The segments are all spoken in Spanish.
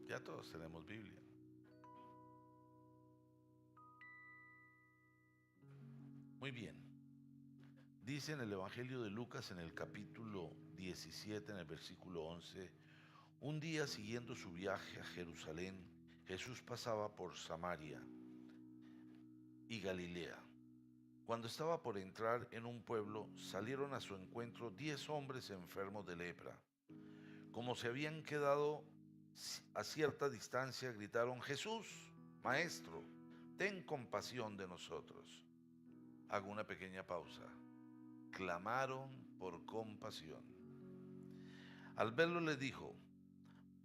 Ya todos tenemos Biblia. Muy bien. Dice en el Evangelio de Lucas, en el capítulo 17, en el versículo 11, un día siguiendo su viaje a Jerusalén, Jesús pasaba por Samaria y Galilea. Cuando estaba por entrar en un pueblo, salieron a su encuentro 10 hombres enfermos de lepra. Como se habían quedado a cierta distancia, gritaron: Jesús, Maestro, ten compasión de nosotros. Hago una pequeña pausa. Clamaron por compasión. Al verlo le dijo: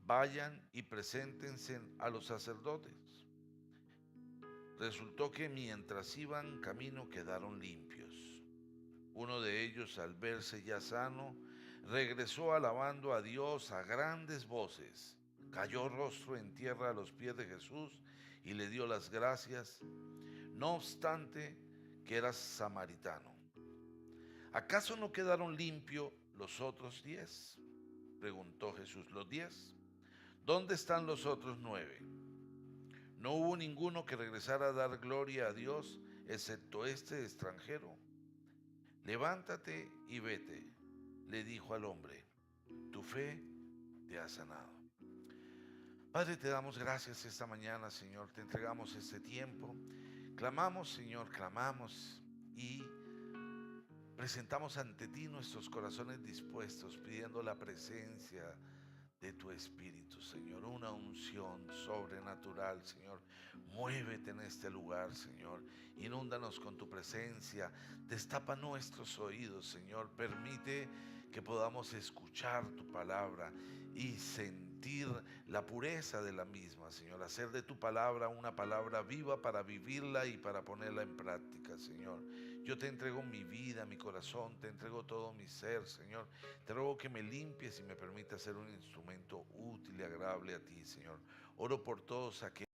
vayan y preséntense a los sacerdotes. Resultó que mientras iban camino quedaron limpios. Uno de ellos, al verse ya sano, regresó alabando a Dios a grandes voces. Cayó rostro en tierra a los pies de Jesús y le dio las gracias, no obstante que era samaritano. ¿Acaso no quedaron limpios los otros 10? Preguntó Jesús. ¿Los 10? ¿Dónde están los otros 9? No hubo ninguno que regresara a dar gloria a Dios, excepto este extranjero. Levántate y vete, le dijo al hombre, tu fe te ha sanado. Padre, te damos gracias esta mañana, Señor, te entregamos este tiempo. Clamamos, Señor, clamamos y presentamos ante ti nuestros corazones dispuestos, pidiendo la presencia de tu Espíritu, Señor, una unción sobrenatural, Señor. Muévete en este lugar, Señor. Inúndanos con tu presencia. Destapa nuestros oídos, Señor. Permite que podamos escuchar tu palabra y sentir la pureza de la misma, Señor. Hacer de tu palabra una palabra viva para vivirla y para ponerla en práctica, Señor. Yo te entrego mi vida, mi corazón, te entrego todo mi ser, Señor. Te ruego que me limpies y me permitas ser un instrumento útil y agradable a ti, Señor. Oro por todos aquellos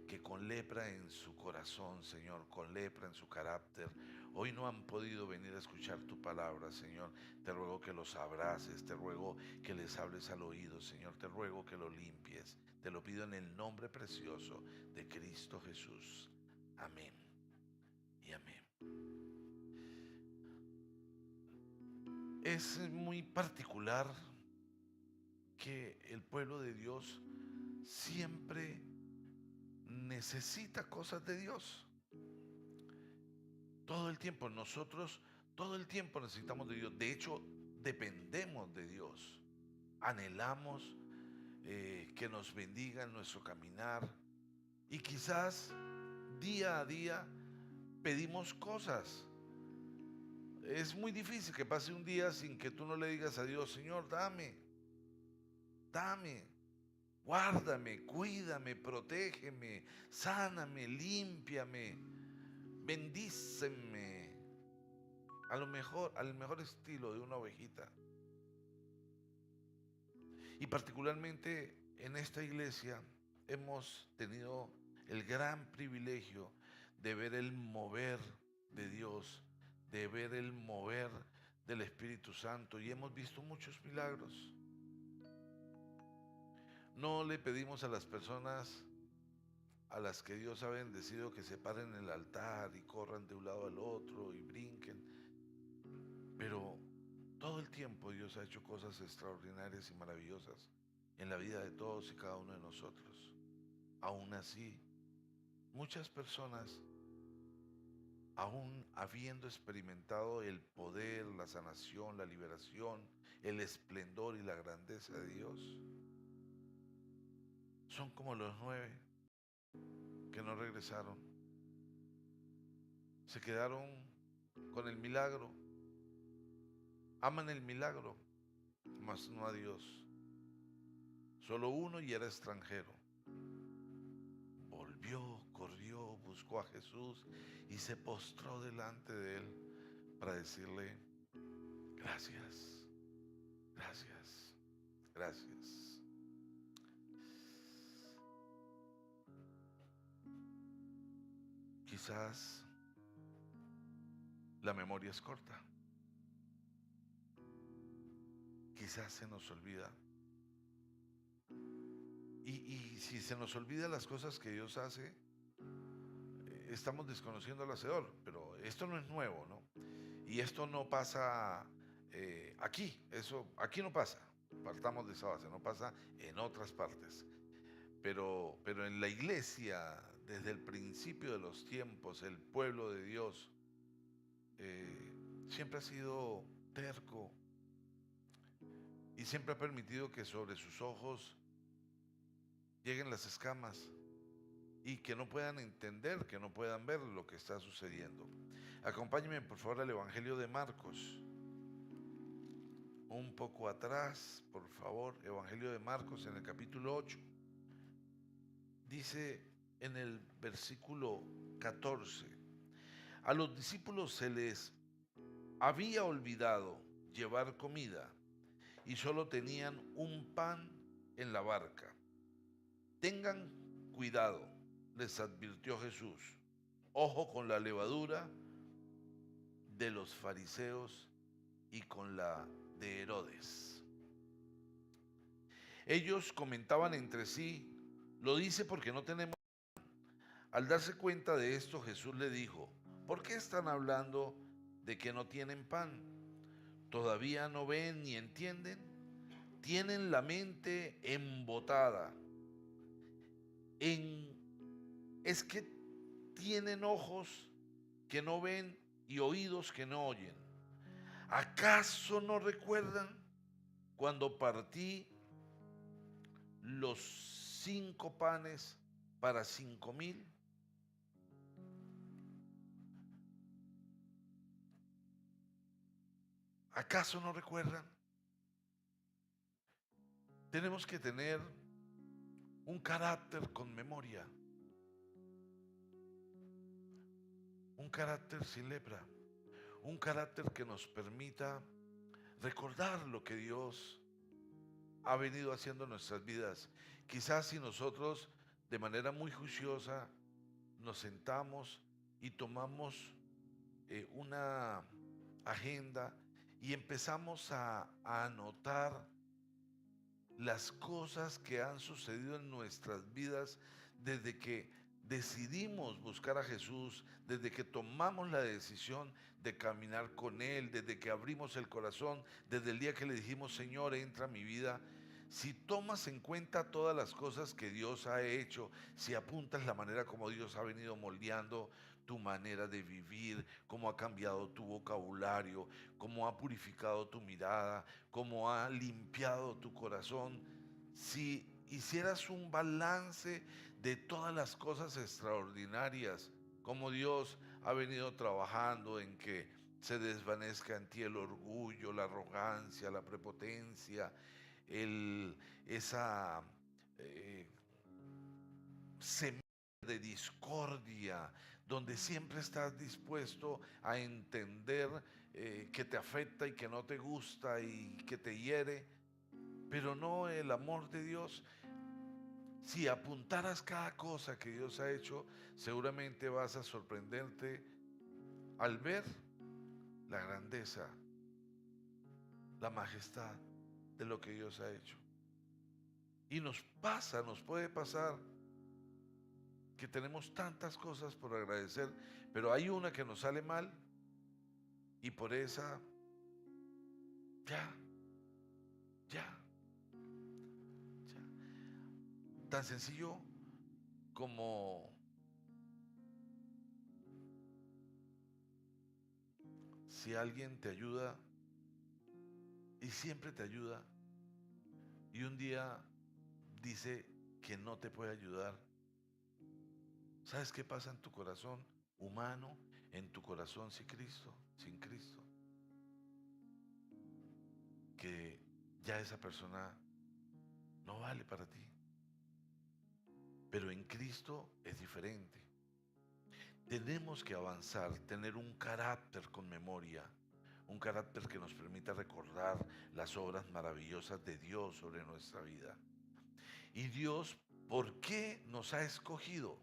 que con lepra en su corazón, Señor, con lepra en su carácter, hoy no han podido venir a escuchar tu palabra, Señor. Te ruego que los abraces, te ruego que les hables al oído, Señor. Te ruego que lo limpies. Te lo pido en el nombre precioso de Cristo Jesús. Amén y amén. Es muy particular que el pueblo de Dios siempre necesita cosas de Dios. Todo el tiempo nosotros, todo el tiempo necesitamos de Dios. De hecho, dependemos de Dios. Anhelamos que nos bendiga en nuestro caminar. Y quizás día a día pedimos cosas. Es muy difícil que pase un día sin que tú no le digas a Dios: Señor, dame, dame. Guárdame, cuídame, protégeme, sáname, límpiame, bendíceme. Al mejor estilo de una ovejita. Y particularmente en esta iglesia hemos tenido el gran privilegio de ver el mover de Dios, de ver el mover del Espíritu Santo, y hemos visto muchos milagros. No le pedimos a las personas a las que Dios ha bendecido que se paren en el altar y corran de un lado al otro y brinquen. Pero todo el tiempo Dios ha hecho cosas extraordinarias y maravillosas en la vida de todos y cada uno de nosotros. Aún así, muchas personas, aún habiendo experimentado el poder, la sanación, la liberación, el esplendor y la grandeza de Dios, son como los 9 que no regresaron. Se quedaron con el milagro. Aman el milagro, mas no a Dios. Solo uno, y era extranjero. Volvió, corrió, buscó a Jesús y se postró delante de él para decirle: gracias, gracias, gracias. Quizás la memoria es corta. Quizás se nos olvida. Y si se nos olvida las cosas que Dios hace, estamos desconociendo al Hacedor. Pero esto no es nuevo, ¿no? Y esto no pasa aquí, eso aquí no pasa. Partamos de esa base, no pasa en otras partes. Pero en la iglesia, desde el principio de los tiempos, el pueblo de Dios siempre ha sido terco y siempre ha permitido que sobre sus ojos lleguen las escamas y que no puedan entender, que no puedan ver lo que está sucediendo. Acompáñenme por favor al Evangelio de Marcos. Un poco atrás, por favor, Evangelio de Marcos en el capítulo 8. Dice en el versículo 14, a los discípulos se les había olvidado llevar comida y solo tenían un pan en la barca. Tengan cuidado, les advirtió Jesús. Ojo con la levadura de los fariseos y con la de Herodes. Ellos comentaban entre sí, lo dice porque no tenemos. Al darse cuenta de esto, Jesús le dijo, ¿por qué están hablando de que no tienen pan? ¿Todavía no ven ni entienden? Tienen la mente embotada. Es que tienen ojos que no ven y oídos que no oyen. ¿Acaso no recuerdan cuando partí los 5 panes para 5,000? ¿Acaso no recuerdan? Tenemos que tener un carácter con memoria, un carácter sin lepra, un carácter que nos permita recordar lo que Dios ha venido haciendo en nuestras vidas. Quizás si nosotros de manera muy juiciosa nos sentamos y tomamos una agenda y empezamos a anotar las cosas que han sucedido en nuestras vidas desde que decidimos buscar a Jesús, desde que tomamos la decisión de caminar con Él, desde que abrimos el corazón, desde el día que le dijimos, Señor, entra a mi vida. Si tomas en cuenta todas las cosas que Dios ha hecho, si apuntas la manera como Dios ha venido moldeando tu manera de vivir, cómo ha cambiado tu vocabulario, cómo ha purificado tu mirada, cómo ha limpiado tu corazón, si hicieras un balance de todas las cosas extraordinarias, como Dios ha venido trabajando en que se desvanezca en ti el orgullo, la arrogancia, la prepotencia, esa eh, semilla de discordia, donde siempre estás dispuesto a entender que te afecta y que no te gusta y que te hiere, pero no el amor de Dios. Si apuntaras cada cosa que Dios ha hecho, seguramente vas a sorprenderte al ver la grandeza, la majestad de lo que Dios ha hecho. Y nos puede pasar que tenemos tantas cosas por agradecer, pero hay una que nos sale mal y por esa ya, ya, ya. Tan sencillo como si alguien te ayuda y siempre te ayuda y un día dice que no te puede ayudar. ¿Sabes qué pasa en tu corazón humano, en tu corazón sin Cristo, sin Cristo? Que ya esa persona no vale para ti. Pero en Cristo es diferente. Tenemos que avanzar, tener un carácter con memoria, un carácter que nos permita recordar las obras maravillosas de Dios sobre nuestra vida. Y Dios, ¿por qué nos ha escogido?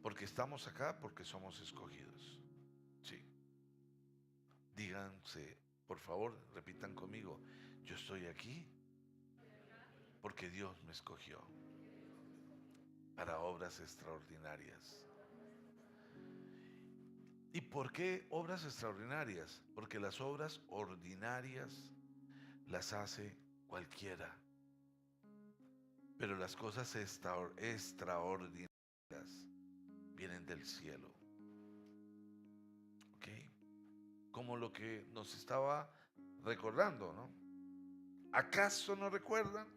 Porque estamos acá, porque somos escogidos. Sí. Díganse, por favor, repitan conmigo, yo estoy aquí porque Dios me escogió para obras extraordinarias. ¿Y por qué obras extraordinarias? Porque las obras ordinarias las hace cualquiera, pero las cosas extraordinarias vienen del cielo. ¿Ok? Como lo que nos estaba recordando, ¿no? ¿Acaso no recuerdan?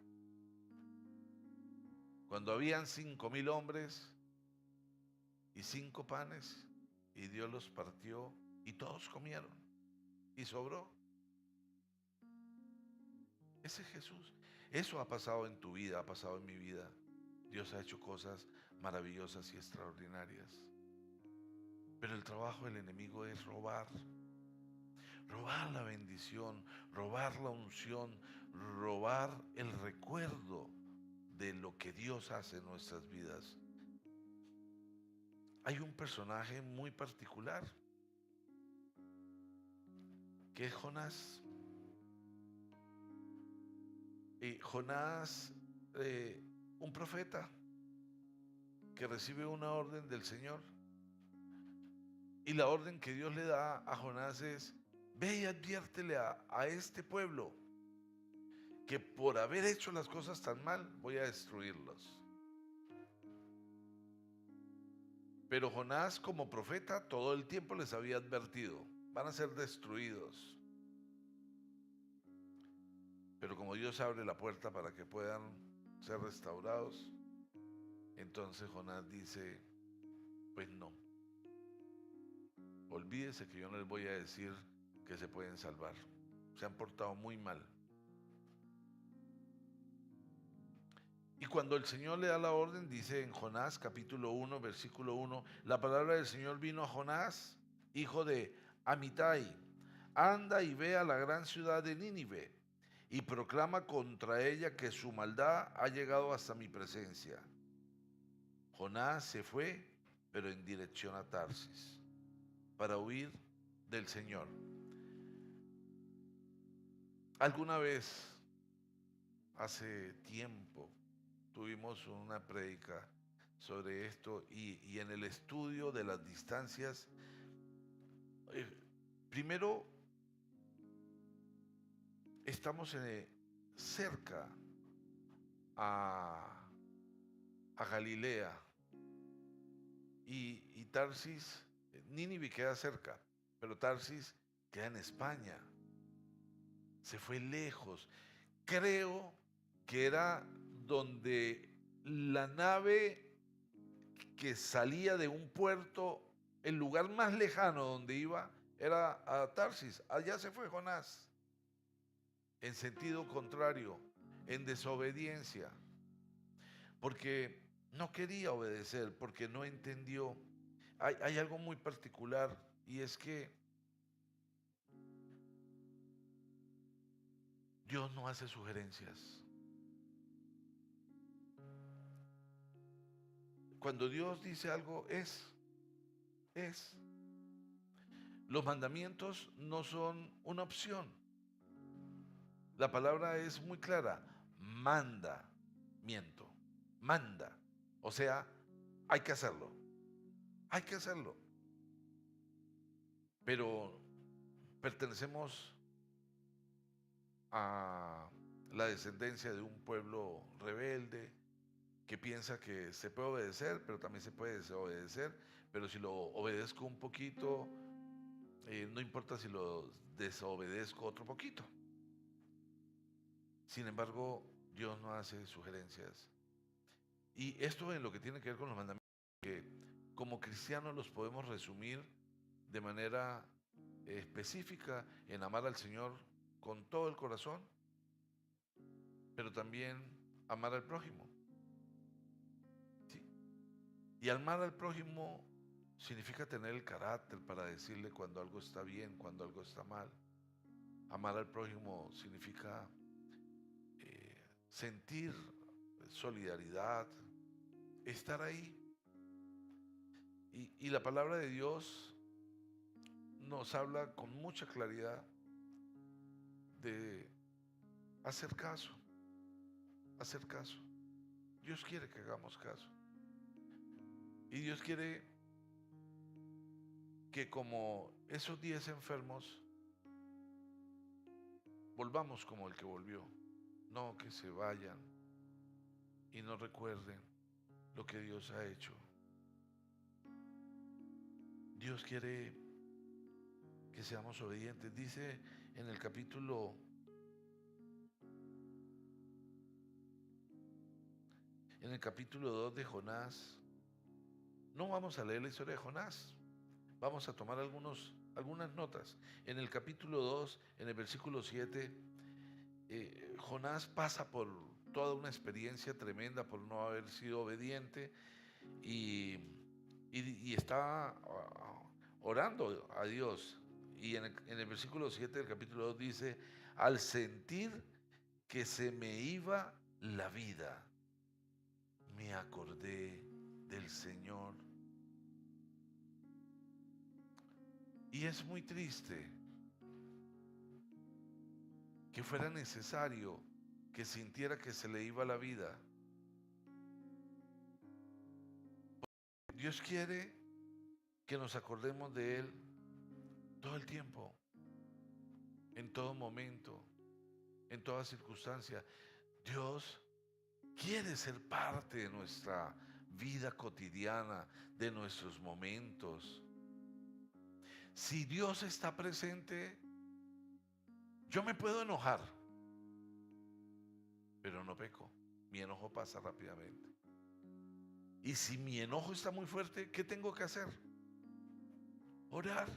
Cuando habían 5,000 hombres y 5 panes, y Dios los partió y todos comieron y sobró. Ese es Jesús. Eso ha pasado en tu vida, ha pasado en mi vida. Dios ha hecho cosas maravillosas y extraordinarias. Pero el trabajo del enemigo es robar. Robar la bendición, robar la unción, robar el recuerdo de lo que Dios hace en nuestras vidas. Hay un personaje muy particular, que es Jonás. Y Jonás, un profeta que recibe una orden del Señor. Y la orden que Dios le da a Jonás es: ve y adviértele a este pueblo que por haber hecho las cosas tan mal voy a destruirlos. Pero Jonás, como profeta, todo el tiempo les había advertido: van a ser destruidos. Pero como Dios abre la puerta para que puedan ser restaurados, entonces Jonás dice: pues no, olvídese que yo no les voy a decir que se pueden salvar. Se han portado muy mal. Y cuando el Señor le da la orden, dice en Jonás capítulo 1, versículo 1, la palabra del Señor vino a Jonás, hijo de Amitai: anda y ve a la gran ciudad de Nínive y proclama contra ella que su maldad ha llegado hasta mi presencia. Jonás se fue, pero en dirección a Tarsis, para huir del Señor. Alguna vez, hace tiempo, tuvimos una prédica sobre esto y en el estudio de las distancias, eh, primero estamos cerca a, a Galilea y Tarsis, Nínive queda cerca, pero Tarsis queda en España. Se fue lejos. Creo que era donde la nave que salía de un puerto, el lugar más lejano donde iba era a Tarsis. Allá se fue Jonás, en sentido contrario, en desobediencia, porque no quería obedecer, porque no entendió. Hay algo muy particular, y es que Dios no hace sugerencias. Cuando Dios dice algo, es. Los mandamientos no son una opción. La palabra es muy clara: mandamiento, manda. O sea, hay que hacerlo, hay que hacerlo. Pero pertenecemos a la descendencia de un pueblo rebelde que piensa que se puede obedecer, pero también se puede desobedecer. Pero si lo obedezco un poquito, no importa si lo desobedezco otro poquito. Sin embargo, Dios no hace sugerencias. Y esto en lo que tiene que ver con los mandamientos, que como cristianos los podemos resumir de manera específica en amar al Señor con todo el corazón, pero también amar al prójimo. ¿Sí? Y amar al prójimo significa tener el carácter para decirle cuando algo está bien, cuando algo está mal. Amar al prójimo significa sentir solidaridad, estar ahí. Y la palabra de Dios nos habla con mucha claridad de hacer caso hacer caso. Dios quiere que hagamos caso. Y Dios quiere que como esos 10 enfermos, volvamos como el que volvió. No que se vayan y no recuerden lo que Dios ha hecho. Dios quiere que seamos obedientes. Dice en el capítulo 2 de Jonás. No vamos a leer la historia de Jonás. Vamos a tomar algunas notas. En el capítulo 2, en el versículo 7, Jonás pasa por toda una experiencia tremenda por no haber sido obediente y está orando a Dios. Y en el versículo 7 del capítulo 2 dice, al sentir que se me iba la vida, me acordé del Señor. Y es muy triste que fuera necesario que sintiera que se le iba la vida. Dios quiere que nos acordemos de Él todo el tiempo, en todo momento, en toda circunstancia. Dios quiere ser parte de nuestra vida cotidiana, de nuestros momentos. Si Dios está presente, yo me puedo enojar, pero no peco. Mi enojo pasa rápidamente. Y si mi enojo está muy fuerte, ¿qué tengo que hacer? Orar.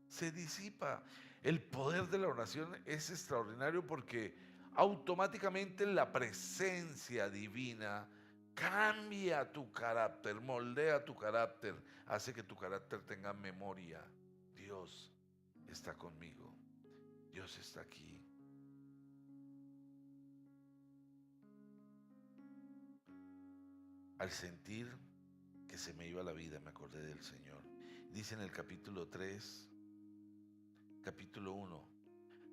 Se disipa. El poder de la oración es extraordinario porque automáticamente la presencia divina cambia tu carácter, moldea tu carácter, hace que tu carácter tenga memoria. Dios está conmigo. Dios está aquí. Al sentir que se me iba la vida, me acordé del Señor. Dice en el capítulo 3, capítulo 1,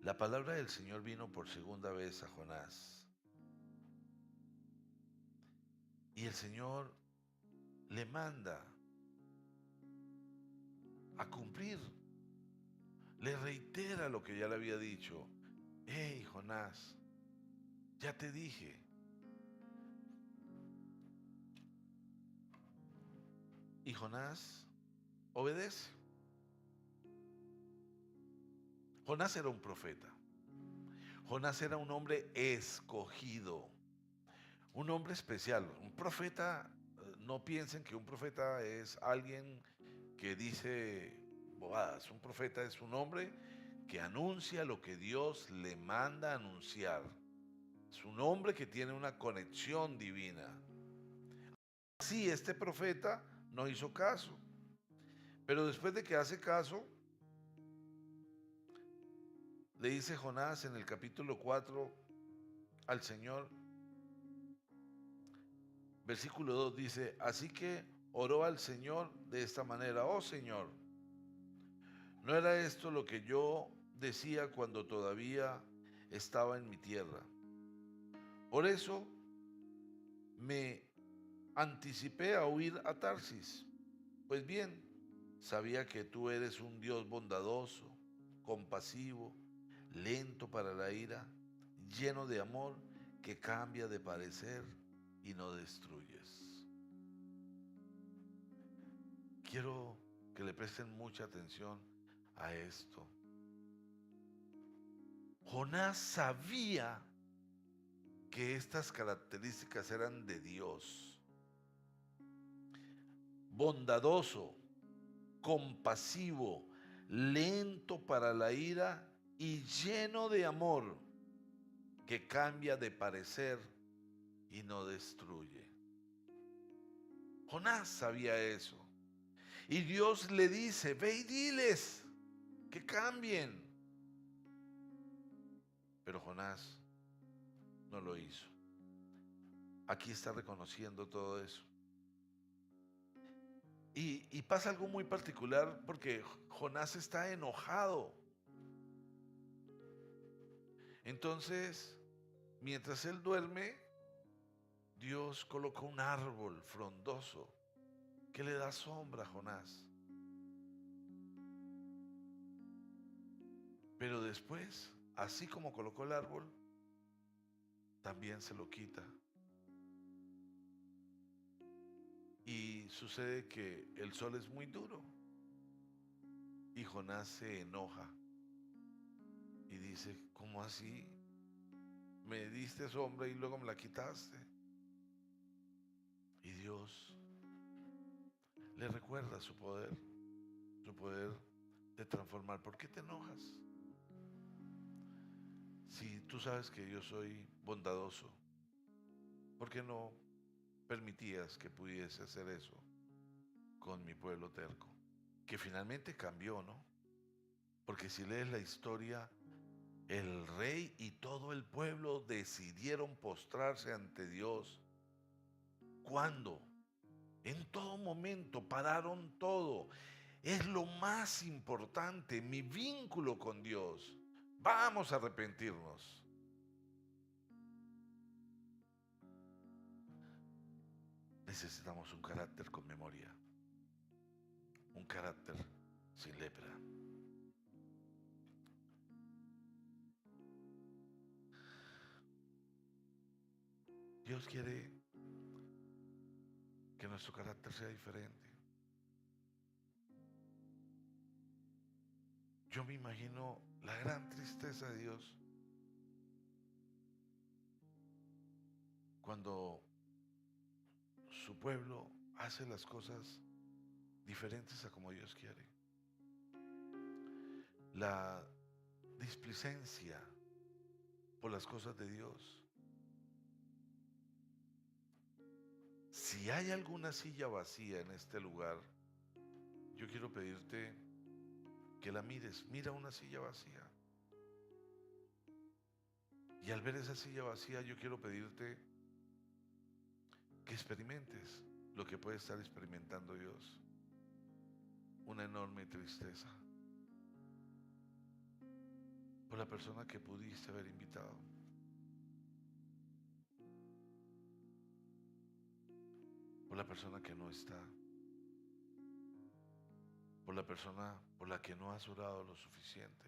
la palabra del Señor vino por segunda vez a Jonás. Y el Señor le manda a cumplir. Le reitera lo que ya le había dicho. Hey, Jonás, ya te dije. Y Jonás obedece. Jonás era un profeta. Jonás era un hombre escogido. Un hombre especial. Un profeta, no piensen que un profeta es alguien que dice bobadas. Un profeta es un hombre que anuncia lo que Dios le manda anunciar. Es un hombre que tiene una conexión divina. Sí, este profeta no hizo caso, pero después de que hace caso, le dice Jonás en el capítulo 4 al Señor, versículo 2 dice, así que oró al Señor de esta manera, oh Señor, ¿no era esto lo que yo decía cuando todavía estaba en mi tierra? Por eso me anticipé a huir a Tarsis. Pues bien, sabía que tú eres un Dios bondadoso, compasivo, lento para la ira, lleno de amor, que cambia de parecer y no destruyes. Quiero que le presten mucha atención a esto. Jonás sabía que estas características eran de Dios. Bondadoso, compasivo, lento para la ira y lleno de amor, que cambia de parecer y no destruye. Jonás sabía eso. Y Dios le dice, ve y diles que cambien. Pero Jonás no lo hizo. Aquí está reconociendo todo eso. Y pasa algo muy particular porque Jonás está enojado. Entonces, Mientras él duerme, Dios colocó un árbol frondoso que le da sombra a Jonás. Pero después, así como colocó el árbol, también se lo quita. Y sucede que el sol es muy duro. Y Jonás se enoja y dice, ¿cómo así? Me diste sombra y luego me la quitaste. Y Dios le recuerda su poder de transformar. ¿Por qué te enojas? Si tú sabes que yo soy bondadoso, ¿por qué no permitías que pudiese hacer eso con mi pueblo terco? Que finalmente cambió, ¿no? Porque si lees la historia, el rey y todo el pueblo decidieron postrarse ante Dios. ¿Cuándo? En todo momento, pararon todo. Es lo más importante, mi vínculo con Dios. Vamos a arrepentirnos. Necesitamos un carácter con memoria, un carácter sin lepra. Dios quiere que nuestro carácter sea diferente. Yo me imagino la gran tristeza de Dios cuando su pueblo hace las cosas diferentes a como Dios quiere. La displicencia por las cosas de Dios. Si hay alguna silla vacía en este lugar, yo quiero pedirte que la mires. Mira una silla vacía. Y al ver esa silla vacía, yo quiero pedirte que experimentes lo que puede estar experimentando Dios. Una enorme tristeza por la persona que pudiste haber invitado. Por la persona que no está. Por la persona por la que no has orado lo suficiente.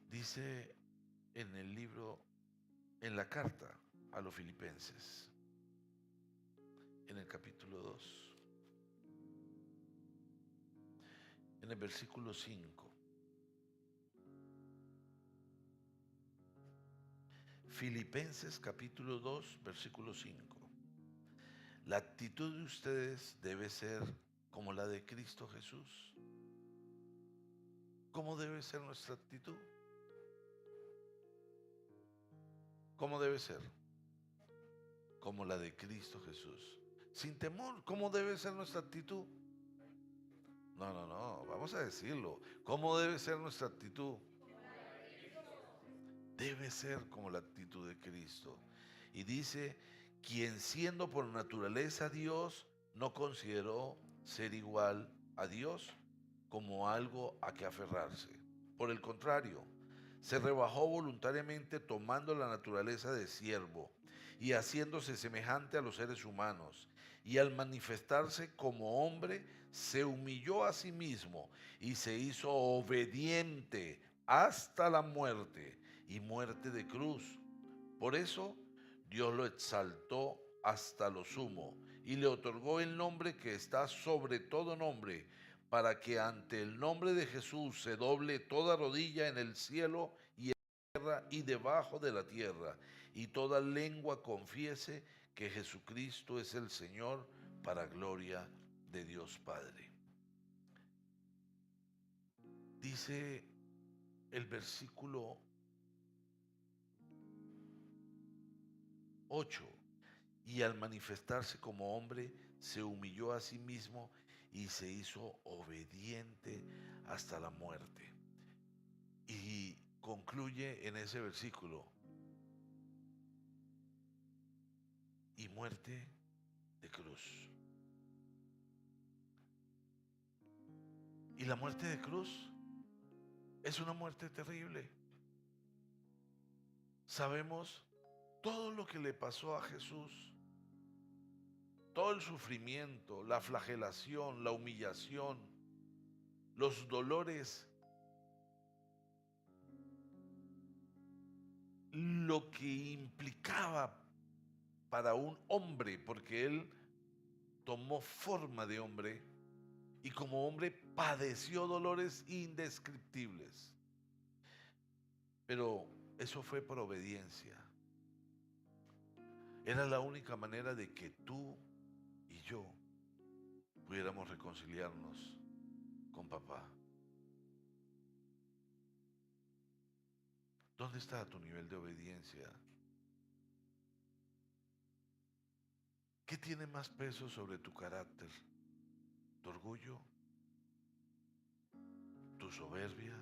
Dice en el libro, en la carta a los Filipenses, en el capítulo 2, en el versículo 5. Filipenses capítulo 2, versículo 5. La actitud de ustedes debe ser como la de Cristo Jesús. ¿Cómo debe ser nuestra actitud? ¿Cómo debe ser? Como la de Cristo Jesús. Sin temor, ¿cómo debe ser nuestra actitud? No, vamos a decirlo. ¿Cómo debe ser nuestra actitud? Debe ser como la actitud de Cristo. Y dice, quien siendo por naturaleza Dios, no consideró ser igual a Dios como algo a que aferrarse. Por el contrario, se rebajó voluntariamente tomando la naturaleza de siervo y haciéndose semejante a los seres humanos. Y al manifestarse como hombre, se humilló a sí mismo y se hizo obediente hasta la muerte y muerte de cruz. Por eso Dios lo exaltó hasta lo sumo y le otorgó el nombre que está sobre todo nombre, para que ante el nombre de Jesús se doble toda rodilla en el cielo y en la tierra y debajo de la tierra, y toda lengua confiese que Jesucristo es el Señor, para gloria de Dios Padre. Dice el versículo 8, y al manifestarse como hombre, se humilló a sí mismo y se hizo obediente hasta la muerte. Y concluye en ese versículo, y muerte de cruz. Y la muerte de cruz es una muerte terrible. Sabemos todo lo que le pasó a Jesús, todo el sufrimiento, la flagelación, la humillación, los dolores, lo que implicaba para un hombre, porque él tomó forma de hombre y como hombre padeció dolores indescriptibles. Pero eso fue por obediencia. Era la única manera de que tú y yo pudiéramos reconciliarnos con papá. ¿Dónde está tu nivel de obediencia? ¿Qué tiene más peso sobre tu carácter? ¿Tu orgullo? ¿Tu soberbia?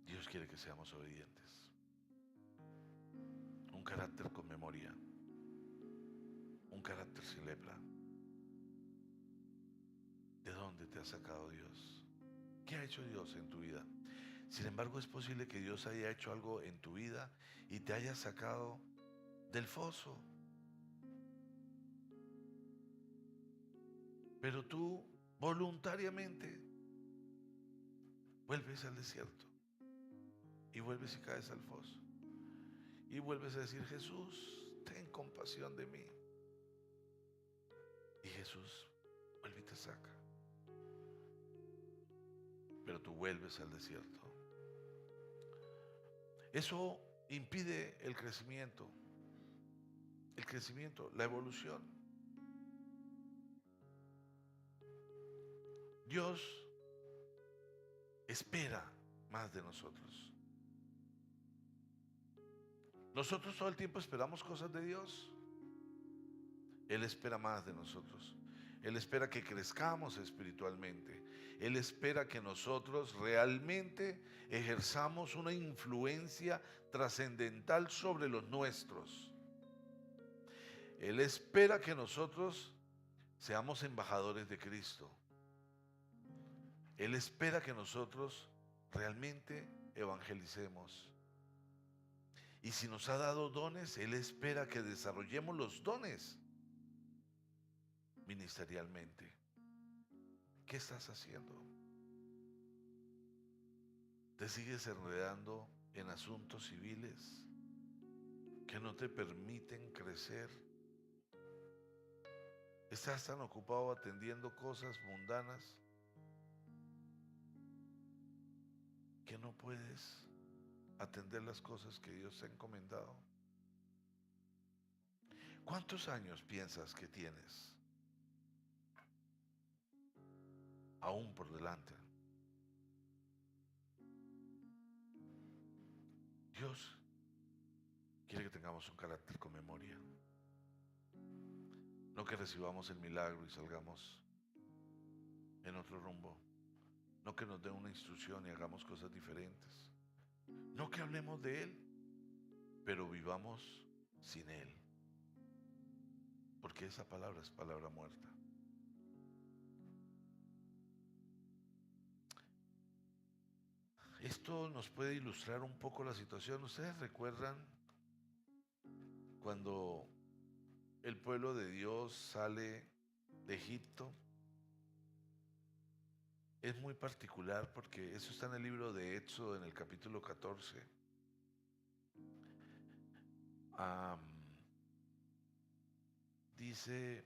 Dios quiere que seamos obedientes. Un carácter con memoria. Un carácter sin lepra. ¿De dónde te ha sacado Dios? ¿Qué ha hecho Dios en tu vida? Sin embargo, es posible que Dios haya hecho algo en tu vida y te haya sacado del foso. Pero tú voluntariamente vuelves al desierto y vuelves y caes al foso. Y vuelves a decir: Jesús, ten compasión de mí. Y Jesús vuelve y te saca. Pero tú vuelves al desierto. Eso impide el crecimiento, la evolución. Dios espera más de nosotros. Nosotros todo el tiempo esperamos cosas de Dios. Él espera más de nosotros. Él espera que crezcamos espiritualmente. Él espera que nosotros realmente ejerzamos una influencia trascendental sobre los nuestros. Él espera que nosotros seamos embajadores de Cristo. Él espera que nosotros realmente evangelicemos. Y si nos ha dado dones, Él espera que desarrollemos los dones ministerialmente. ¿Qué estás haciendo? ¿Te sigues enredando en asuntos civiles que no te permiten crecer? ¿Estás tan ocupado atendiendo cosas mundanas que no puedes atender las cosas que Dios te ha encomendado? ¿Cuántos años piensas que tienes aún por delante? Dios quiere que tengamos un carácter con memoria. No que recibamos el milagro y salgamos en otro rumbo. No que nos dé una instrucción y hagamos cosas diferentes. No que hablemos de Él, pero vivamos sin Él. Porque esa palabra es palabra muerta. Esto nos puede ilustrar un poco la situación. ¿Ustedes recuerdan cuando el pueblo de Dios sale de Egipto? Es muy particular porque eso está en el libro de Éxodo, en el capítulo 14. Dice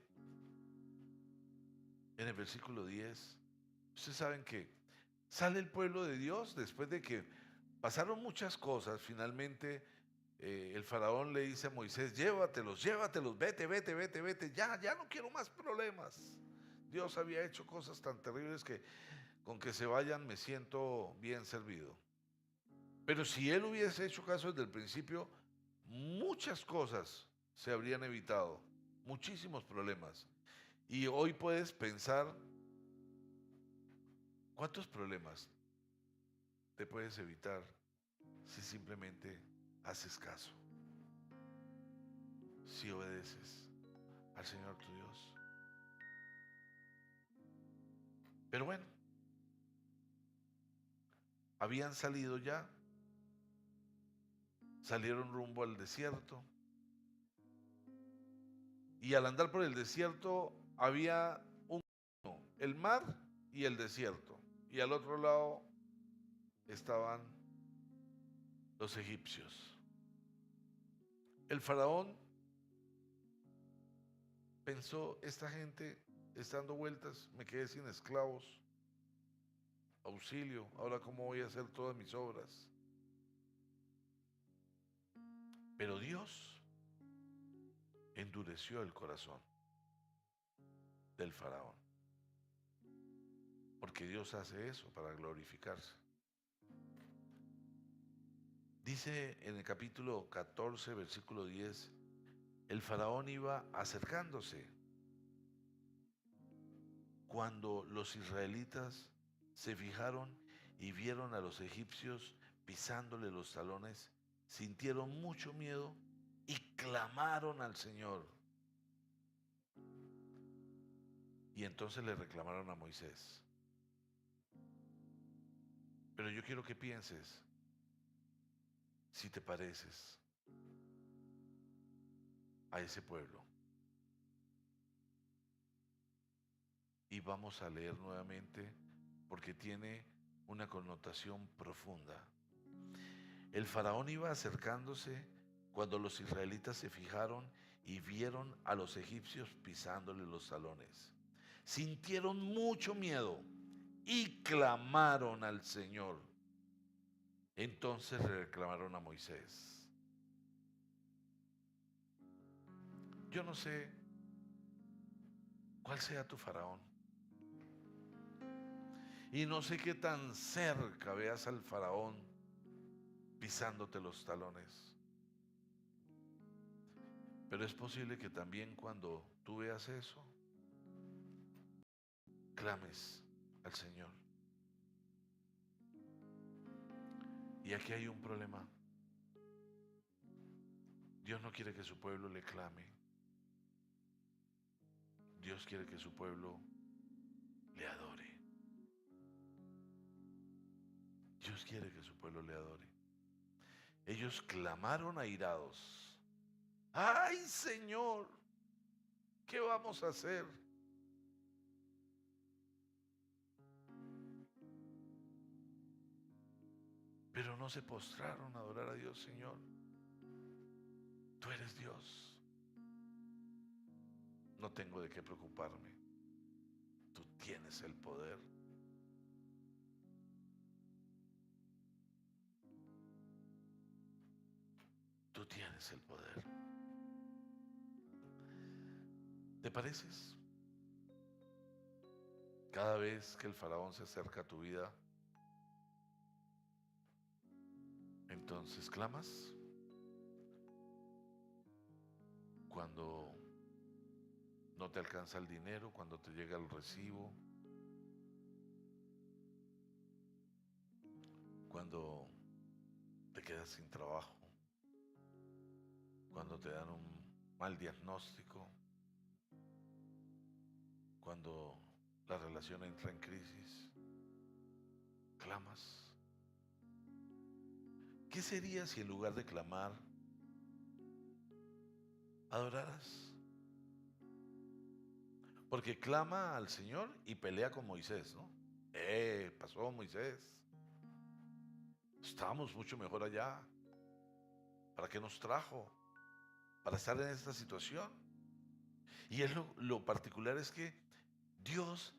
en el versículo 10, ustedes saben que sale el pueblo de Dios después de que pasaron muchas cosas. Finalmente el faraón le dice a Moisés: llévatelos, vete, ya no quiero más problemas. Dios había hecho cosas tan terribles que con que se vayan me siento bien servido. Pero si él hubiese hecho caso desde el principio, muchas cosas se habrían evitado, muchísimos problemas. Y hoy puedes pensar, ¿cuántos problemas te puedes evitar si simplemente haces caso? si obedeces al Señor tu Dios. Pero bueno, habían salido ya, salieron rumbo al desierto, y al andar por el desierto había el mar y el desierto, y al otro lado estaban los egipcios. El faraón pensó: esta gente está dando vueltas, me quedé sin esclavos, auxilio, ahora cómo voy a hacer todas mis obras. Pero Dios endureció el corazón del faraón, porque Dios hace eso para glorificarse. Dice en el capítulo 14, versículo 10, el faraón iba acercándose cuando los israelitas se fijaron y vieron a los egipcios pisándole los talones, sintieron mucho miedo y clamaron al Señor. Y entonces le reclamaron a Moisés. Pero yo quiero que pienses si te pareces a ese pueblo. Y vamos a leer nuevamente porque tiene una connotación profunda. El faraón iba acercándose cuando los israelitas se fijaron y vieron a los egipcios pisándole los talones. Sintieron mucho miedo y clamaron al Señor. Entonces le reclamaron a Moisés. Yo no sé cuál sea tu faraón. Y no sé qué tan cerca veas al faraón pisándote los talones. Pero es posible que también cuando tú veas eso, clames al Señor. Y aquí hay un problema. Dios no quiere que su pueblo le clame. Dios quiere que su pueblo le adore. Dios quiere que su pueblo le adore. Ellos clamaron airados: ¡ay, Señor! ¿Qué vamos a hacer? Pero no se postraron a adorar a Dios. Señor, tú eres Dios. No tengo de qué preocuparme. Tú tienes el poder. Tú tienes el poder. ¿Te pareces? Cada vez que el faraón se acerca a tu vida, entonces clamas. Cuando no te alcanza el dinero, cuando te llega el recibo, cuando te quedas sin trabajo, cuando te dan un mal diagnóstico, cuando la relación entra en crisis, clamas. ¿Qué sería si en lugar de clamar, adoraras? Porque clama al Señor y pelea con Moisés, ¿no? Pasó Moisés. Estábamos mucho mejor allá. ¿Para qué nos trajo? Para estar en esta situación. Y lo particular es que Dios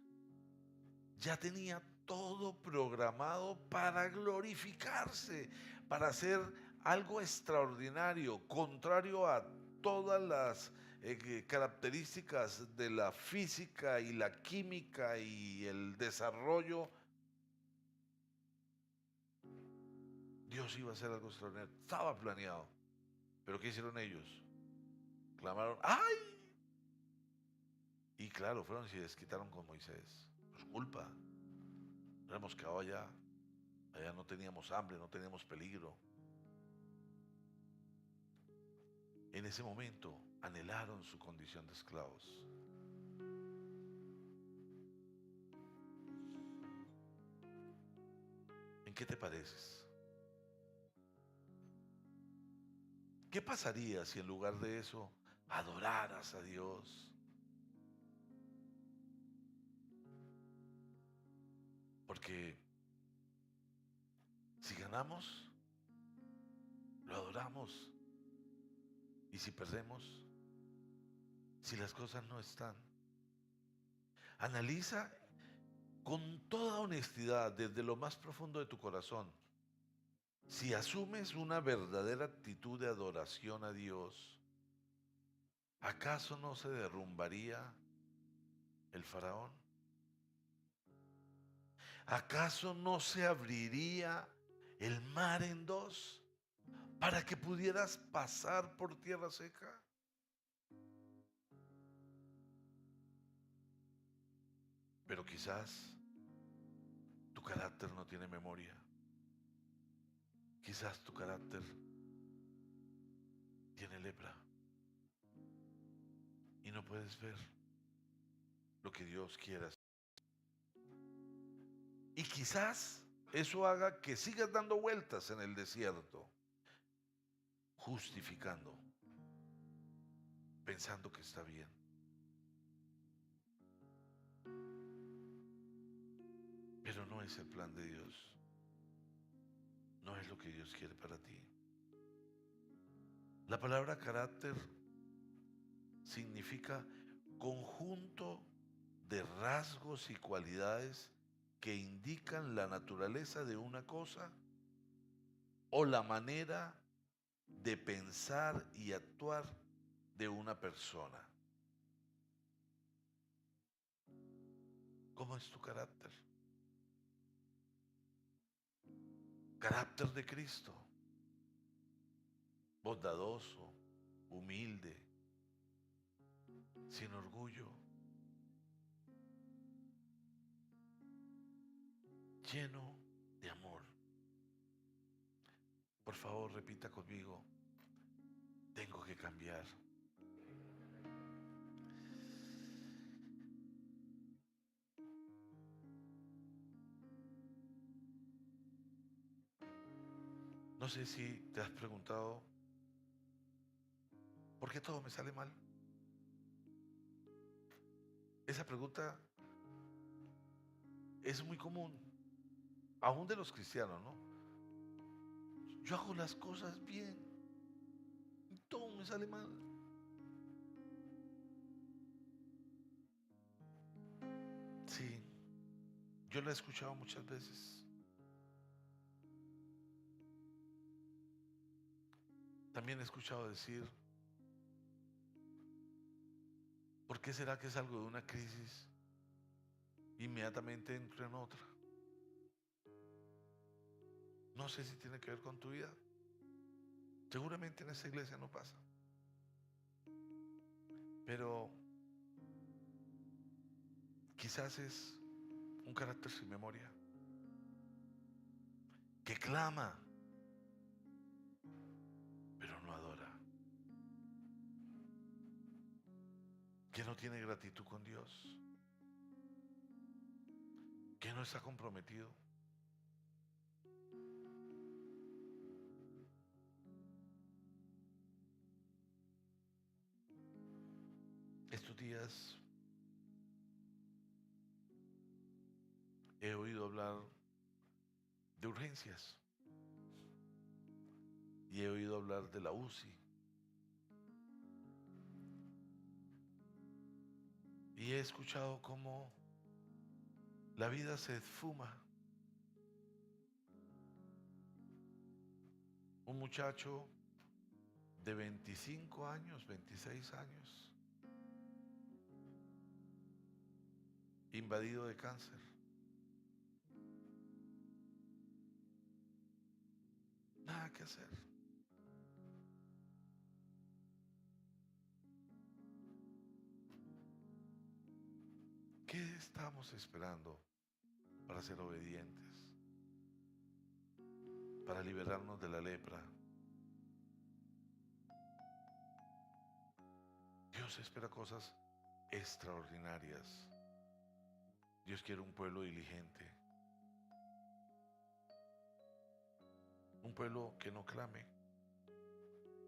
ya tenía todo programado para glorificarse, para hacer algo extraordinario, contrario a todas las características de la física y la química y el desarrollo. Dios iba a hacer algo extraordinario, estaba planeado. Pero ¿qué hicieron ellos? Clamaron: ¡ay! Y claro, fueron y se desquitaron con Moisés. Por su culpa. Nos hemos quedado allá. Allá no teníamos hambre, no teníamos peligro. En ese momento anhelaron su condición de esclavos. ¿En qué te pareces? ¿Qué pasaría si en lugar de eso adoraras a Dios? Porque si ganamos, lo adoramos. Y si perdemos, si las cosas no están, analiza con toda honestidad desde lo más profundo de tu corazón. Si asumes una verdadera actitud de adoración a Dios, ¿acaso no se derrumbaría el faraón? ¿Acaso no se abriría el mar en dos para que pudieras pasar por tierra seca? Pero quizás tu carácter no tiene memoria. Quizás tu carácter tiene lepra y no puedes ver lo que Dios quiere hacer. Y quizás eso haga que sigas dando vueltas en el desierto, justificando, pensando que está bien. Pero no es el plan de Dios. No es lo que Dios quiere para ti. La palabra carácter significa conjunto de rasgos y cualidades que indican la naturaleza de una cosa o la manera de pensar y actuar de una persona. ¿Cómo es tu carácter? Carácter de Cristo, bondadoso, humilde, sin orgullo, lleno de amor. Por favor, repita conmigo, tengo que cambiar. No sé si te has preguntado, ¿por qué todo me sale mal? Esa pregunta es muy común, aún de los cristianos, ¿no? Yo hago las cosas bien y todo me sale mal. Sí, yo lo he escuchado muchas veces. También he escuchado decir, ¿por qué será que salgo de una crisis? Inmediatamente entro en otra. No sé si tiene que ver con tu vida. Seguramente en esta iglesia no pasa. Pero quizás es un carácter sin memoria, que clama, pero no adora, que no tiene gratitud con Dios, que no está comprometido. Estos días he oído hablar de urgencias y he oído hablar de la UCI y he escuchado cómo la vida se esfuma. Un muchacho de 25 años, 26 años, invadido de cáncer. Nada que hacer. ¿Qué estamos esperando para ser obedientes? Para liberarnos de la lepra. Dios espera cosas extraordinarias. Dios quiere un pueblo diligente, un pueblo que no clame,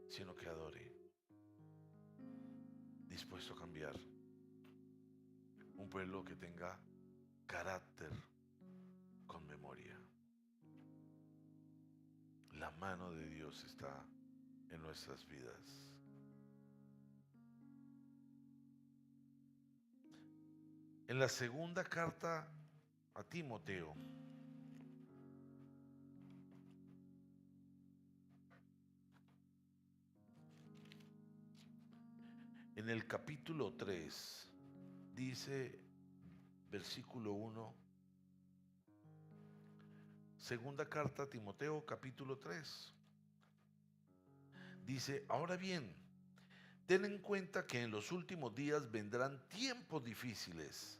sino que adore, dispuesto a cambiar, un pueblo que tenga carácter con memoria. La mano de Dios está en nuestras vidas. En la segunda carta a Timoteo, en el capítulo 3, dice versículo 1, segunda carta a Timoteo, capítulo 3, dice: ahora bien, ten en cuenta que en los últimos días vendrán tiempos difíciles.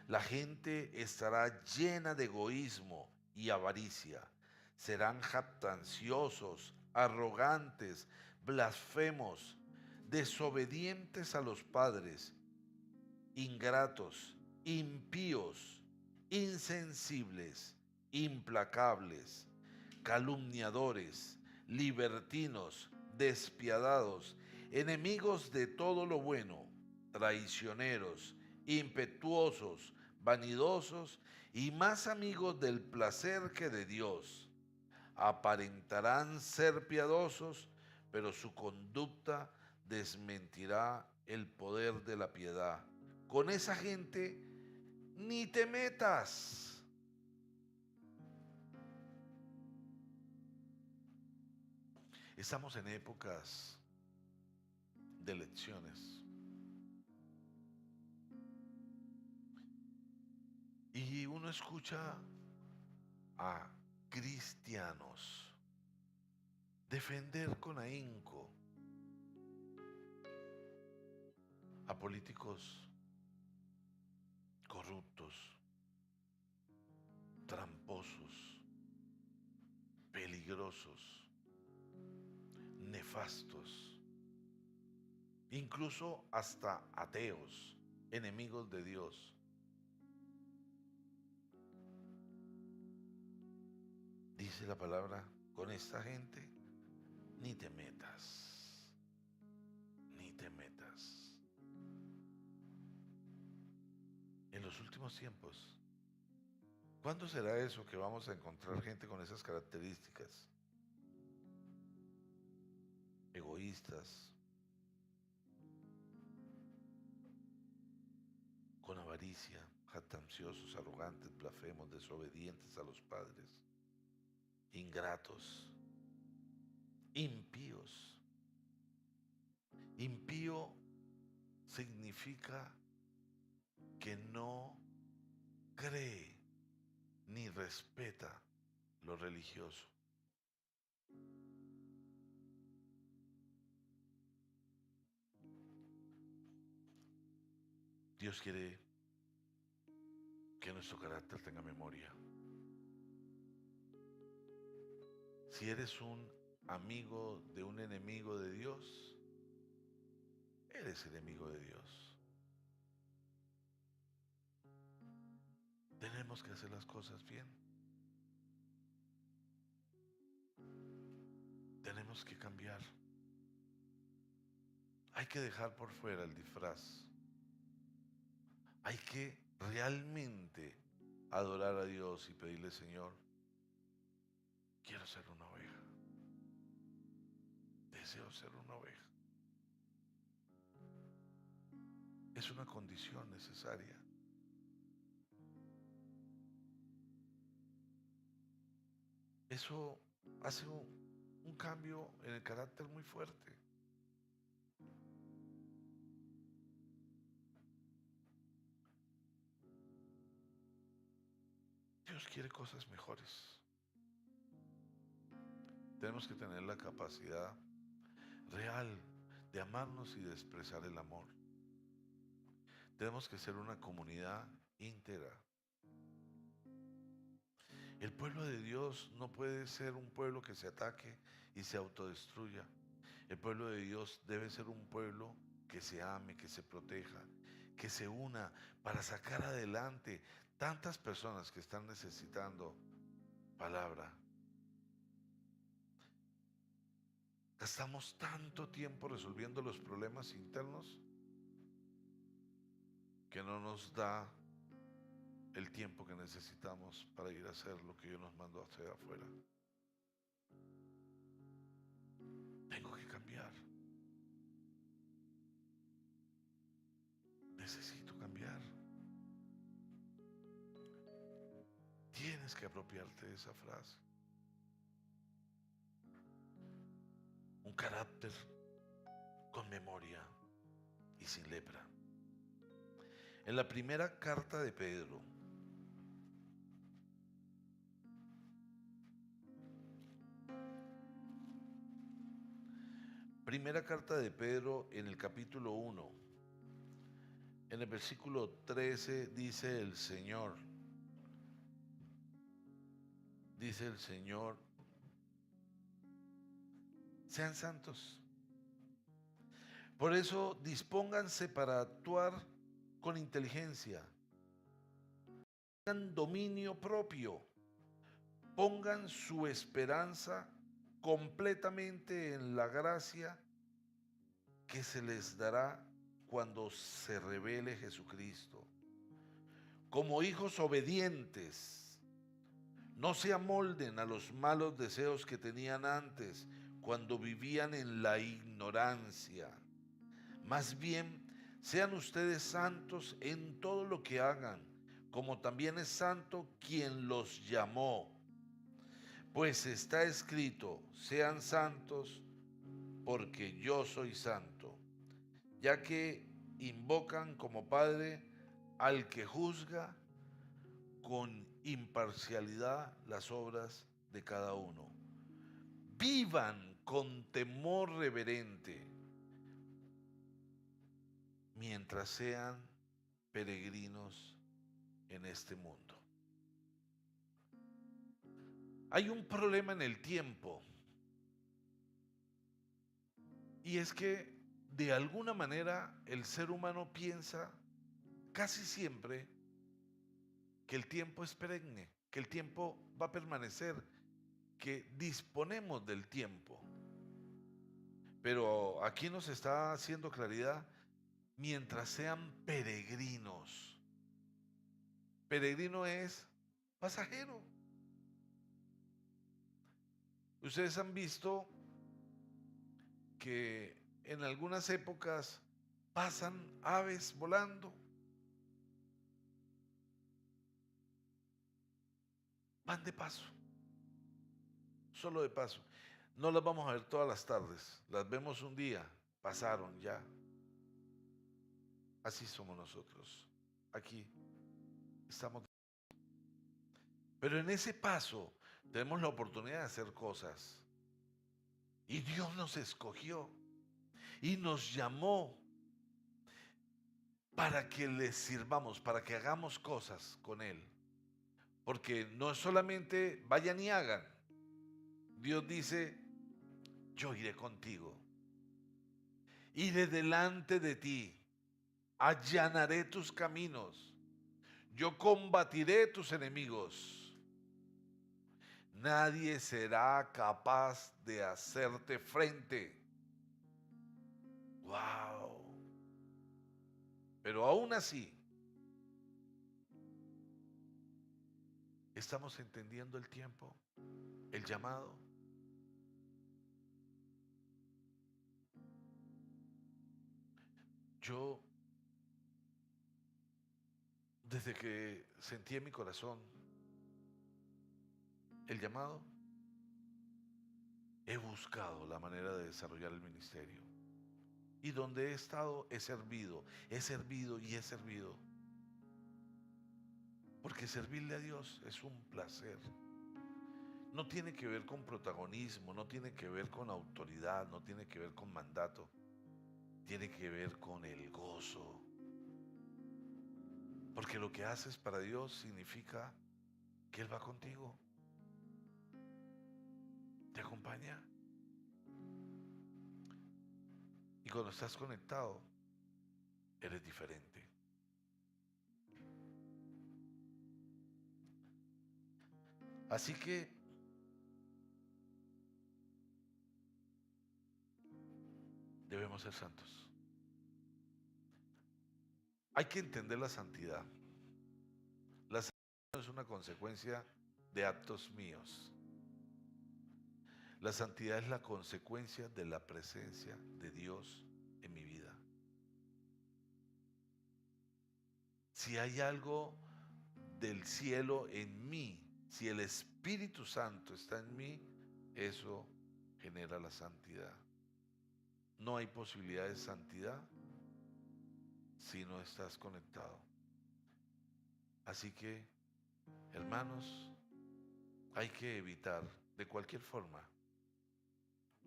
La gente estará llena de egoísmo y avaricia. Serán jactanciosos, arrogantes, blasfemos, desobedientes a los padres, ingratos, impíos, insensibles, implacables, calumniadores, libertinos, despiadados, enemigos de todo lo bueno, traicioneros, impetuosos, vanidosos y más amigos del placer que de Dios. Aparentarán ser piadosos, pero su conducta desmentirá el poder de la piedad. Con esa gente ni te metas. Estamos en épocas de elecciones y uno escucha a cristianos defender con ahínco a políticos corruptos, tramposos, peligrosos, nefastos, incluso hasta ateos, enemigos de Dios. Dice la palabra: con esta gente ni te metas, ni te metas. En los últimos tiempos, ¿cuándo será eso que vamos a encontrar gente con esas características? Egoístas, con avaricia, jactanciosos, arrogantes, blasfemos, desobedientes a los padres, ingratos, impíos. Impío significa que no cree ni respeta lo religioso. Dios quiere que nuestro carácter tenga memoria. Si eres un amigo de un enemigo de Dios, eres enemigo de Dios. Tenemos que hacer las cosas bien. Tenemos que cambiar. Hay que dejar por fuera el disfraz. Hay que realmente adorar a Dios y pedirle: Señor, quiero ser una oveja. Deseo ser una oveja. Es una condición necesaria. Eso hace un cambio en el carácter muy fuerte. Dios quiere cosas mejores. Tenemos que tener la capacidad real de amarnos y de expresar el amor. Tenemos que ser una comunidad íntegra. El pueblo de Dios no puede ser un pueblo que se ataque y se autodestruya. El pueblo de Dios debe ser un pueblo que se ame, que se proteja, que se una para sacar adelante tantas personas que están necesitando palabra. Gastamos tanto tiempo resolviendo los problemas internos que no nos da el tiempo que necesitamos para ir a hacer lo que Dios nos mandó a hacer afuera. Tengo que cambiar. Necesito cambiar. Tienes que apropiarte de esa frase. Un carácter con memoria y sin lepra. En la primera carta de Pedro, en el capítulo 1, en el versículo 13 dice el Señor, sean santos. Por eso dispónganse para actuar con inteligencia, tengan dominio propio, pongan su esperanza completamente en la gracia que se les dará cuando se revele Jesucristo. Como hijos obedientes, no se amolden a los malos deseos que tenían antes cuando vivían en la ignorancia. Más bien, sean ustedes santos en todo lo que hagan, como también es santo quien los llamó. Pues está escrito, sean santos porque yo soy santo, ya que invocan como Padre al que juzga con imparcialidad las obras de cada uno. Vivan con temor reverente mientras sean peregrinos en este mundo. Hay un problema en el tiempo, y es que de alguna manera el ser humano piensa casi siempre que el tiempo es perenne, que el tiempo va a permanecer, que disponemos del tiempo. Pero aquí nos está haciendo claridad, mientras sean peregrinos. Peregrino es pasajero. Ustedes han visto que en algunas épocas pasan aves volando. Van de paso, solo de paso. No las vamos a ver todas las tardes, las vemos un día, pasaron ya. Así somos nosotros. Aquí estamos. Pero en ese paso tenemos la oportunidad de hacer cosas. Y Dios nos escogió y nos llamó para que le sirvamos, para que hagamos cosas con Él. Porque no es solamente vayan y hagan. Dios dice, yo iré contigo. Iré delante de ti. Allanaré tus caminos. Yo combatiré tus enemigos. Nadie será capaz de hacerte frente. ¡Wow! Pero aún así, ¿estamos entendiendo el tiempo? ¿El llamado? Yo, desde que sentí en mi corazón el llamado, he buscado la manera de desarrollar el ministerio. Y donde he estado, he servido y he servido. Porque servirle a Dios es un placer. No tiene que ver con protagonismo, no tiene que ver con autoridad, no tiene que ver con mandato. Tiene que ver con el gozo. Porque lo que haces para Dios significa que Él va contigo. Te acompaña. Y cuando estás conectado, eres diferente. Así que debemos ser santos. Hay que entender la santidad. La santidad no es una consecuencia de actos míos. La santidad es la consecuencia de la presencia de Dios en mi vida. Si hay algo del cielo en mí, si el Espíritu Santo está en mí, eso genera la santidad. No hay posibilidad de santidad si no estás conectado. Así que, hermanos, hay que evitar de cualquier forma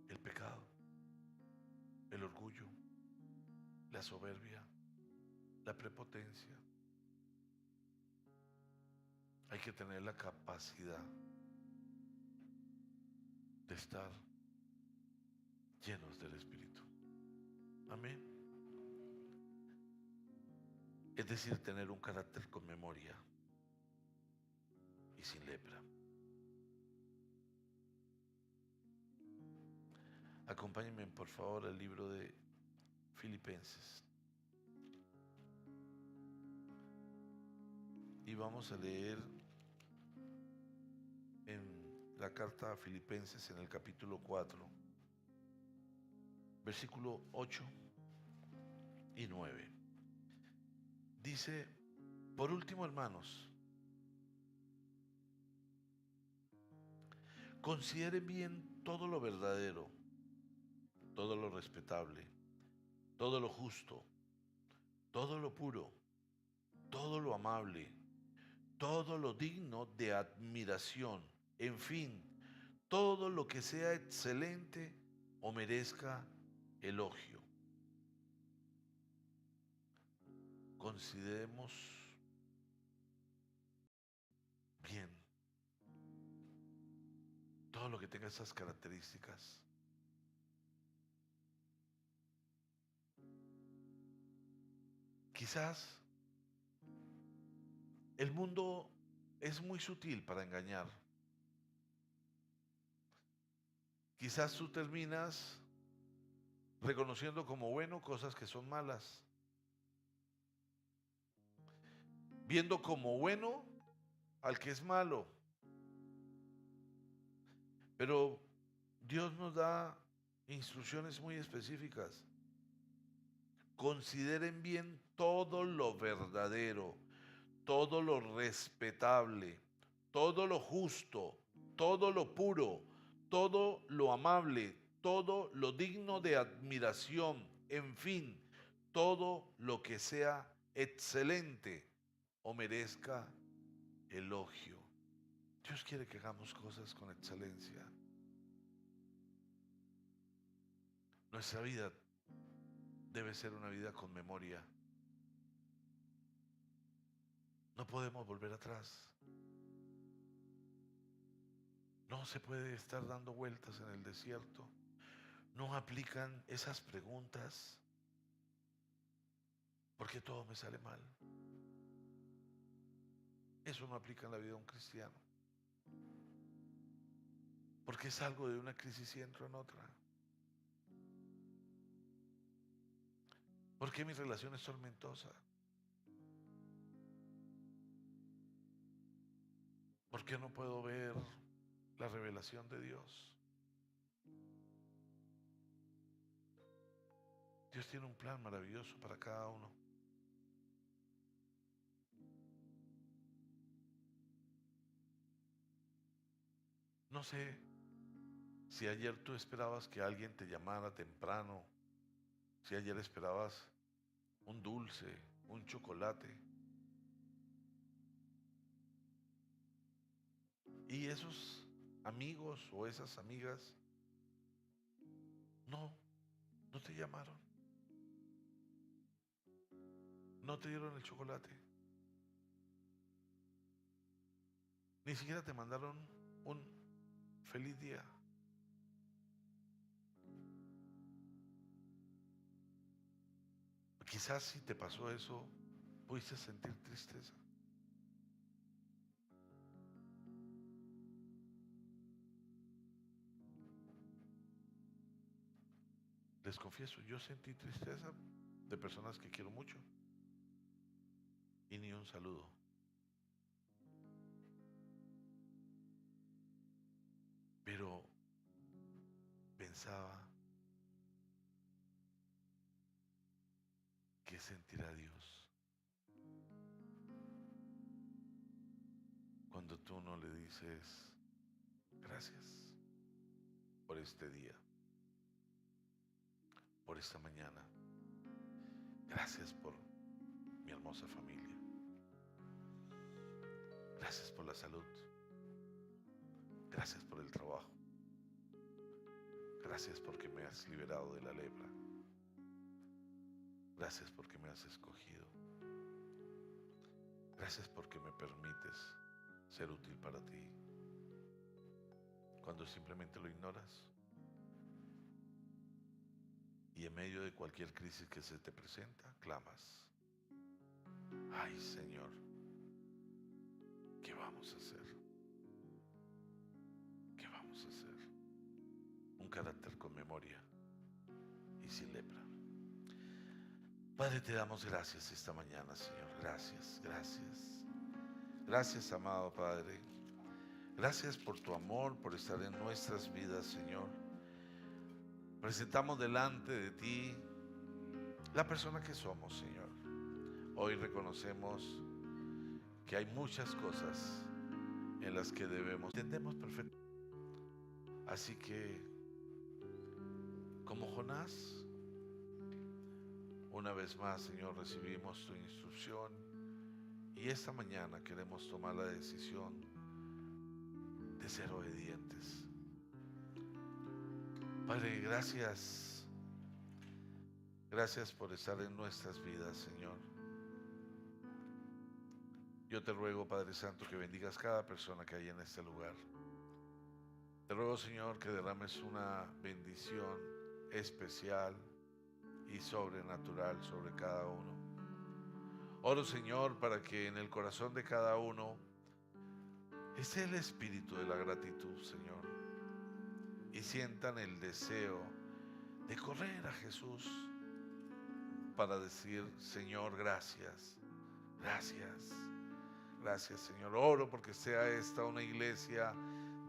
el pecado, el orgullo, la soberbia, la prepotencia. Hay que tener la capacidad de estar llenos del Espíritu. Amén. Es decir, tener un carácter con memoria y sin lepra. Acompáñenme por favor al libro de Filipenses. Y vamos a leer en la carta a Filipenses en el capítulo 4, versículo 8 y 9. Dice, por último, hermanos, consideren bien todo lo verdadero, todo lo respetable, todo lo justo, todo lo puro, todo lo amable, todo lo digno de admiración, en fin, todo lo que sea excelente o merezca elogio. Consideremos bien todo lo que tenga esas características. Quizás el mundo es muy sutil para engañar. Quizás tú terminas reconociendo como bueno cosas que son malas, viendo como bueno al que es malo. Pero Dios nos da instrucciones muy específicas. Consideren bien todo lo verdadero, todo lo respetable, todo lo justo, todo lo puro, todo lo amable, todo lo digno de admiración, en fin, todo lo que sea excelente o merezca elogio. Dios quiere que hagamos cosas con excelencia. Nuestra vida debe ser una vida con memoria. No podemos volver atrás. No se puede estar dando vueltas en el desierto. No aplican esas preguntas porque todo me sale mal. Eso no aplica en la vida de un cristiano. Porque salgo de una crisis y entro en otra. ¿Por qué mi relación es tormentosa? ¿Por qué no puedo ver la revelación de Dios? Dios tiene un plan maravilloso para cada uno. No sé si ayer tú esperabas que alguien te llamara temprano, si ayer esperabas un dulce, un chocolate. Y esos amigos o esas amigas no te llamaron, no te dieron el chocolate, ni siquiera te mandaron un feliz día. quizás si te pasó eso, pudiste sentir tristeza. Les confieso, yo sentí tristeza de personas que quiero mucho y ni un saludo. Pero pensaba, ¿qué sentirá Dios cuando tú no le dices gracias por este día, por esta mañana? Gracias por mi hermosa familia. Gracias por la salud. Gracias por el trabajo. Gracias porque me has liberado de la lepra. Gracias porque me has escogido. Gracias porque me permites ser útil para ti. Cuando simplemente lo ignoras y en medio de cualquier crisis que se te presenta, clamas: ay, Señor, ¿qué vamos a hacer? ¿Qué vamos a hacer? Un carácter con memoria y sin lepra. Padre, te damos gracias esta mañana, Señor. Gracias, gracias. Gracias, amado Padre. Gracias por tu amor, por estar en nuestras vidas, Señor. Presentamos delante de ti la persona que somos, Señor. Hoy reconocemos que hay muchas cosas en las que entendemos perfectamente. Así que, como Jonás, una vez más, Señor, recibimos tu instrucción y esta mañana queremos tomar la decisión de ser obedientes. Padre, gracias. Gracias por estar en nuestras vidas, Señor. Yo te ruego, Padre Santo, que bendigas cada persona que hay en este lugar. Te ruego, Señor, que derrames una bendición especial y sobrenatural sobre cada uno. Oro, Señor, para que en el corazón de cada uno esté el espíritu de la gratitud, Señor, y sientan el deseo de correr a Jesús para decir: Señor, gracias, gracias, gracias, Señor. Oro porque sea esta una iglesia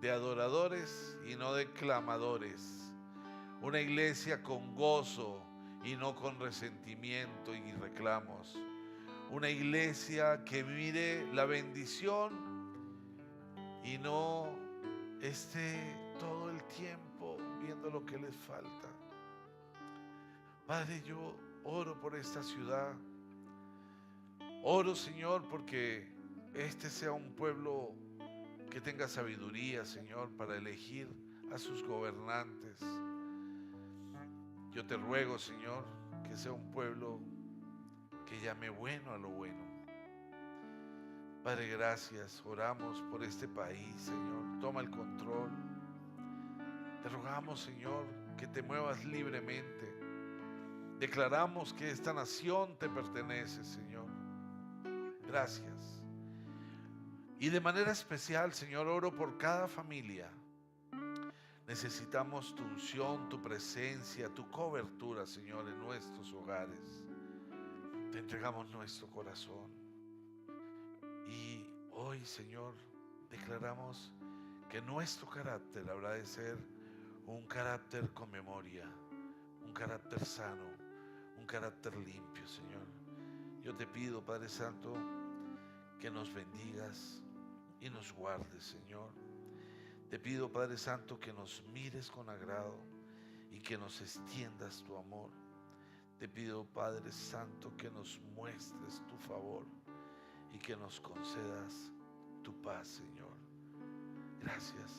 de adoradores y no de clamadores, una iglesia con gozo y no con resentimiento y reclamos, una iglesia que mire la bendición y no esté todo el tiempo viendo lo que les falta. Padre, yo oro por esta ciudad. Oro, Señor, porque este sea un pueblo que tenga sabiduría, Señor, para elegir a sus gobernantes. Yo te ruego, Señor, que sea un pueblo que llame bueno a lo bueno. Padre, gracias. Oramos por este país, Señor. Toma el control. Te rogamos, Señor, que te muevas libremente. Declaramos que esta nación te pertenece, Señor. Gracias. Y de manera especial, Señor, oro por cada familia. Necesitamos tu unción, tu presencia, tu cobertura, Señor, en nuestros hogares. Te entregamos nuestro corazón. Y hoy, Señor, declaramos que nuestro carácter habrá de ser un carácter con memoria, un carácter sano, un carácter limpio, Señor. Yo te pido, Padre Santo, que nos bendigas y nos guardes, Señor. Te pido, Padre Santo, que nos mires con agrado y que nos extiendas tu amor. Te pido, Padre Santo, que nos muestres tu favor y que nos concedas tu paz, Señor. Gracias.